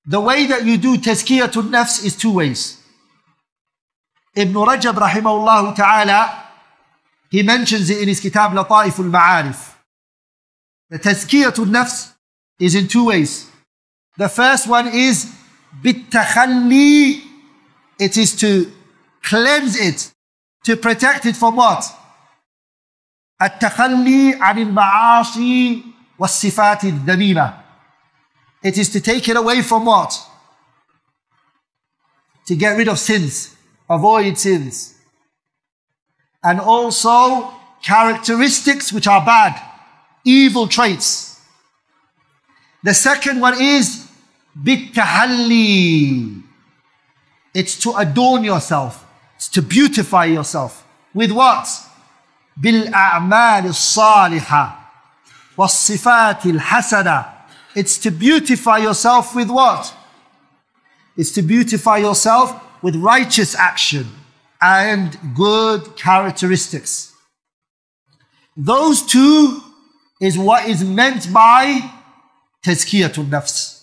The way that you do tazkiyatun nafs is two ways. Ibn Rajab rahimahullah ta'ala, he mentions it in his kitab 𝗨𝘀𝗵𝘁. The tazkiyatun nafs is in two ways. The first one is بالتخلي. It is to cleanse it, to protect it from what? التخلي عن المعاصي والصفات الذميمة. It is to take it away from what? To get rid of sins, avoid sins. And also characteristics which are bad, evil traits. The second one is بالتحلي. It's to adorn yourself. It's to beautify yourself. With what? بالأعمال الصالحة والصفات الحسنة. It's to beautify yourself with what? It's to beautify yourself with righteous action and good characteristics. Those two is what is meant by tazkiyatun nafs.